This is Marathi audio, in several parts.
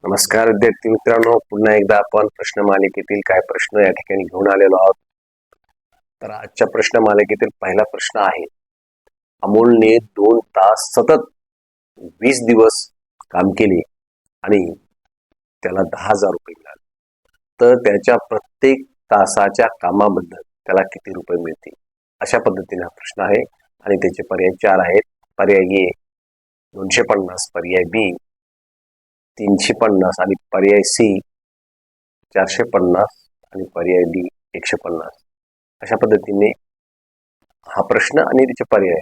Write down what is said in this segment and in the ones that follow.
नमस्कार विद्यार्थी मित्रांनो, पुन्हा एकदा आपण प्रश्न मालिकेतील काय प्रश्न या ठिकाणी घेऊन आलेलो आहोत. तर आजच्या प्रश्न मालिकेतील पहिला प्रश्न आहे, अमोलने 2 तास सतत 20 दिवस काम केले आणि त्याला 10,000 रुपये मिळाले. तर त्याच्या प्रत्येक तासाच्या कामाबद्दल त्याला किती रुपये मिळतील? अशा पद्धतीने हा प्रश्न आहे आणि त्याचे पर्याय 4 आहेत. पर्याय ए 250, पर्याय बी 350 आणि पर्याय सी 450 आणि पर्याय डी 150. अशा पद्धतीने हा प्रश्न आणि त्याचे पर्याय.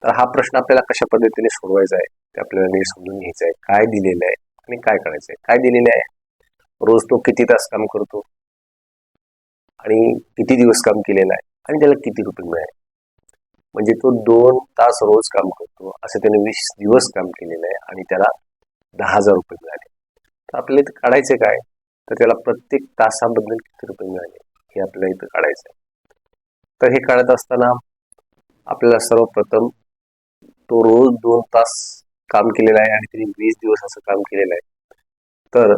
तर हा प्रश्न आपल्याला कशा पद्धतीने सोडवायचा आहे ते आपल्याला नीट समजून घ्यायचं आहे. काय दिलेलं आहे आणि काय करायचं आहे. काय दिलेलं आहे, रोज तो किती तास काम करतो आणि किती दिवस काम केलेलं आहे आणि त्याला किती रुपये मिळाले. म्हणजे तो 2 तास रोज काम करतो, असं त्याने 20 दिवस काम केलेलं आहे आणि त्याला 10,000 रुपये मिळाले. तर आपल्याला इथं काढायचे काय, तर त्याला प्रत्येक तासाबद्दल किती रुपये मिळाले हे आपल्याला इथं काढायचं आहे. तर हे काढत असताना आपल्याला सर्वप्रथम तो रोज 2 तास काम केलेलं आहे आणि त्याने 20 दिवस असं काम केलेलं आहे. तर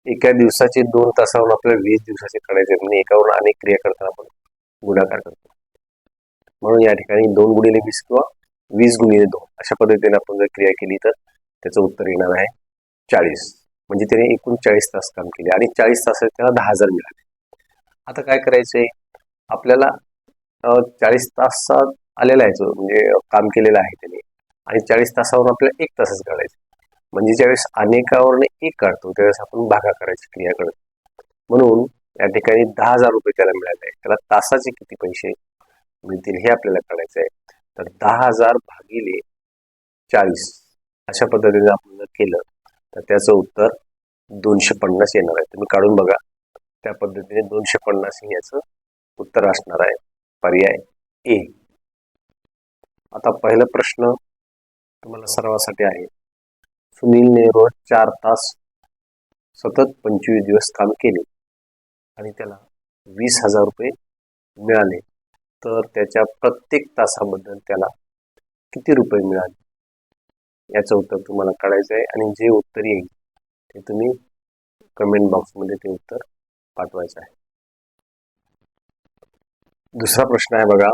एका दिवसाचे 2 तासावरून आपल्याला 20 दिवसाचे काढायचे, म्हणजे एकावरून अनेक क्रिया करताना आपण गुणाकार करतो. म्हणून या ठिकाणी 2 गुणिले 20 किंवा 20 गुणिले 2 अशा पद्धतीने आपण जर क्रिया केली तर त्याचं उत्तर येणार आहे 40. म्हणजे त्याने एकूण 40 तास काम केले आणि 40 तासात त्याला 10,000 मिळाले. आता काय करायचंय, आपल्याला 40 तासात आलेला आहे म्हणजे काम केलेलं आहे त्याने, आणि 40 तासावरून आपल्याला 1 तासच काढायचं. म्हणजे ज्यावेळेस अनेकावरून 1 काढतो त्यावेळेस आपण भागाकाराची क्रिया करतो. म्हणून या ठिकाणी 10,000 रुपये त्याला मिळाले आहे. त्याला तासाचे किती पैसे मिळतील हे आपल्याला काढायचं आहे. तर 10,000 भागिले 40 अशा पद्धतीने आपण जर केलं तर त्याचं उत्तर 250 येणार आहे. तुम्ही काढून बघा. त्या पद्धतीने 250 हे याचं उत्तर असणार आहे, पर्याय ए. आता पहिला प्रश्न तुम्हाला सरावासाठी आहे. सुनीलने रोज 4 तास सतत 25 दिवस काम केले आणि त्याला 20,000 रुपये मिळाले. तर त्याच्या प्रत्येक तासाबद्दल त्याला किती रुपये मिळाले याचं उत्तर तुम्हाला काढायचं आहे आणि जे उत्तर येईल ते तुम्ही कमेंट बॉक्समध्ये ते उत्तर पाठवायचं आहे. दुसरा प्रश्न आहे बघा,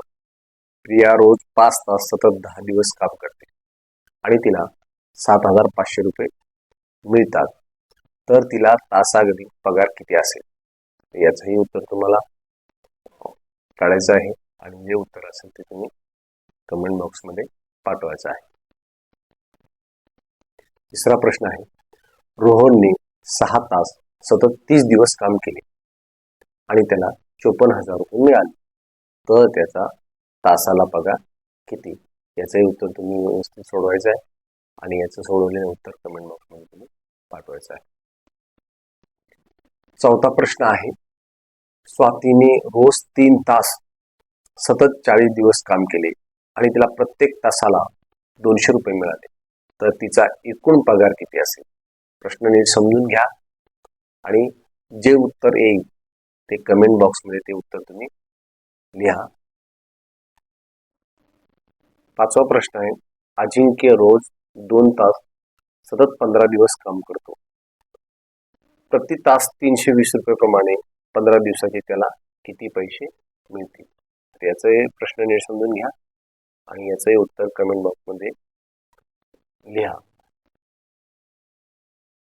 प्रिया रोज 5 तास सतत 10 दिवस काम करते आणि तिला 7,500 रुपये मिळतात. तर तिला तासागणिक पगार किती असेल? याचंही उत्तर तुम्हाला काढायचं आहे आणि जे उत्तर असेल ते तुम्ही कमेंट बॉक्समध्ये पाठवायचं आहे. तिसरा प्रश्न आहे, रोहनने 6 तास सतत 30 दिवस काम केले आणि त्याला 54,000 रुपये मिळाले. तर त्याचा तासाला पगार किती? याचंही उत्तर तुम्ही व्यवस्थित सोडवायचं आहे आणि याचं सोडवलेलं उत्तर कमेंट बॉक्समध्ये तुम्ही पाठवायचं आहे. चौथा प्रश्न आहे, स्वातीने रोज 3 तास सतत 40 दिवस काम केले आणि तिला प्रत्येक तासाला 200 रुपये मिळाले. तर तिचा एकूण पगार किती असेल? प्रश्न नीट समजून घ्या आणि जे उत्तर येईल ते कमेंट बॉक्समध्ये ते उत्तर तुम्ही लिहा. पाचवा प्रश्न आहे, अजिंक्य रोज 2 तास सतत 15 दिवस काम करतो. प्रति तास 320 रुपये प्रमाणे 15 दिवसाचे त्याला किती पैसे मिळतील? याचे प्रश्न नीट समजून घ्या आणि याचंही उत्तर कमेंट बॉक्समध्ये लिहा.